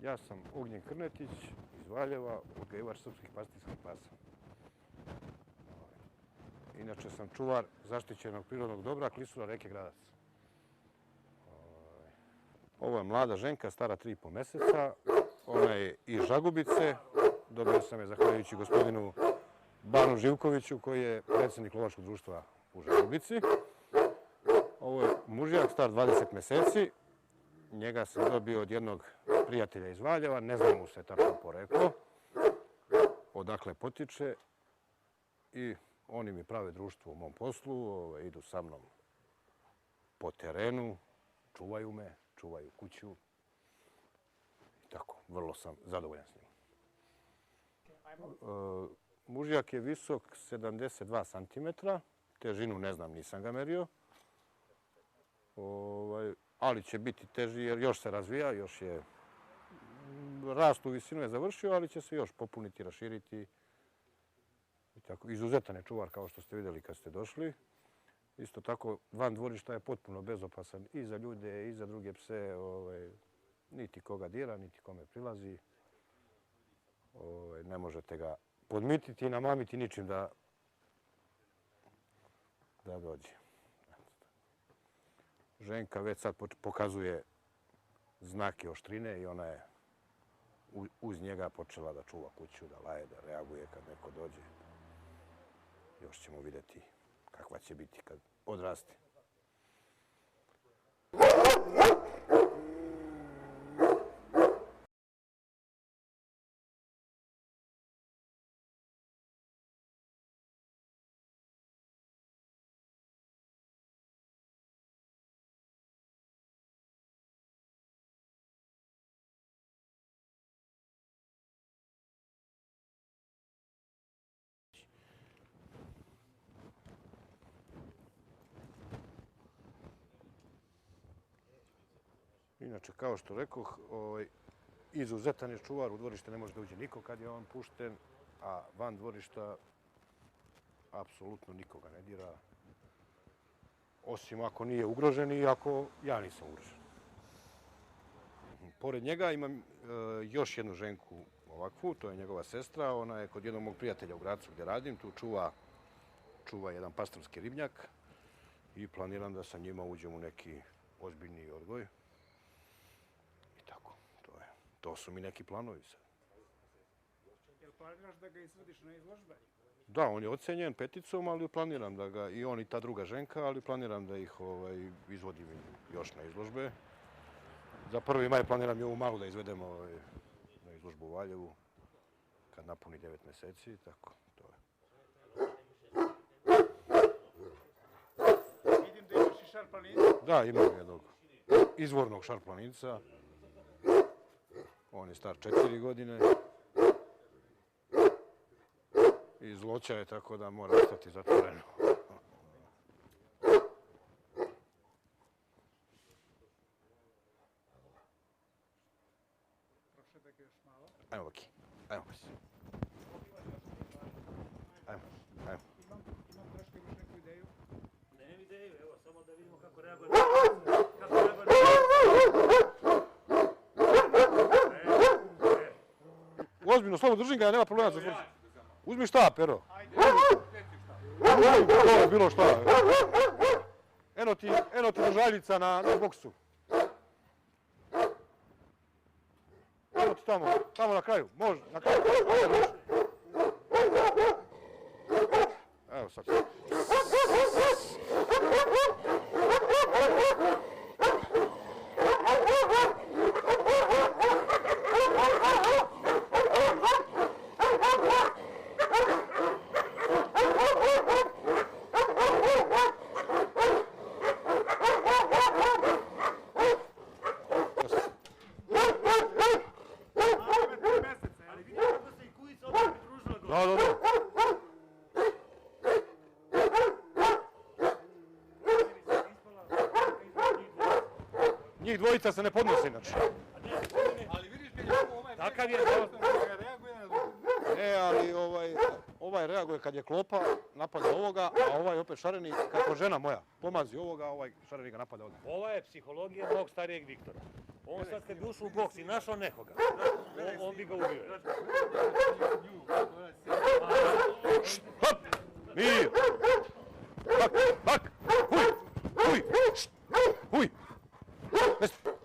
Ja sam Ognjen Krnetić iz Valjeva, odgajivač srpskih pastirskih pasa. Inače sam čuvar zaštićenog prirodnog dobra Klisura reke Gradac. Ovo je mlada ženka, stara 3,5 meseca. Ona je iz Žagubice. Dobio sam je zahvaljujući gospodinu Banu Živkoviću, koji je predsjednik lovačkog društva u Žagubici. Ovo je mužjak, star 20 meseci. Njega sam dobio od jednog prijatelja iz Valjeva. Ne znam mu se tačno poreklo, odakle potiče. I oni mi prave društvo u mom poslu, idu sa mnom po terenu, čuvaju me, čuvaju kuću. I tako, vrlo sam zadovoljan s njim. Mužjak je visok 72 cm, težinu ne znam, nisam ga merio. Ali će biti teži jer još se razvija, još je rast u visinu je završio, ali će se još popuniti, raširiti. Izuzetan je čuvar, kao što ste vidjeli kad ste došli. Isto tako, van dvorišta je potpuno bezopasan i za ljude i za druge pse. Niti koga dira, niti kome prilazi. Ne možete ga podmititi i namamiti ničim da dođe. Ženka već sad pokazuje znake oštrine i ona je uz njega počela da čuva kuću, da laje, da reaguje kad neko dođe. Još ćemo vidjeti kakva će biti kad odraste. Inače, kao što rekoh, izuzetan je čuvar, u dvorište ne može da uđe niko kad je on pušten, a van dvorišta apsolutno nikoga ne dira, osim ako nije ugrožen i ako ja nisam ugrožen. Pored njega imam još jednu ženku ovakvu, to je njegova sestra, ona je kod jednog mog prijatelja u Gradcu gdje radim, tu čuva jedan pastorski ribnjak i planiram da sa njima uđem u neki ozbiljniji odgoj. To su mi neki planovi sad. Jel planiraš da ga izvodiš na izložbe? Da, on je ocenjen 5, ali planiram da ga, i on i ta druga ženka, ali planiram da ih izvodim još na izložbe. Za 1. maj planiram i ovu malu da izvedemo na izložbu u Valjevu, kad napuni 9 meseci, tako, to je. Vidim da imaš i šarplaninca. Da, imam jednog izvornog šarplaninca. On je star 4 godine. I zloća je, tako da mora ostati zatvoreno. Prošetak još malo. Ajmo, Baki. Ajmo, Baki. Ajmo. Imam troška još neku ideju. Nemam ideju, evo, samo da vidimo kako reaguje. Ozbiljno, slobodno držim ga, nema problema za zatvoriti. Uzmi štap, Ero. Bilo šta. Eno ti držaljica na boksu. Evo ti tamo na kraju. Može, na kraju. Evo sad. Njih dvojica se ne podnose inače. Ali vidiš kad je ovaj... Takav je Ali ovaj reaguje kad je klopa, napada ovoga, a ovaj opet šareni, kako žena moja, pomazi ovoga, a ovaj šareni ga napada odmah. Ova je psihologija mog starijeg Viktora. On sad kad bi ušao u boks i našao nekoga, on bi ga ubio. Hop! Mir! Hak! Hak! Huj! Huj! Huj!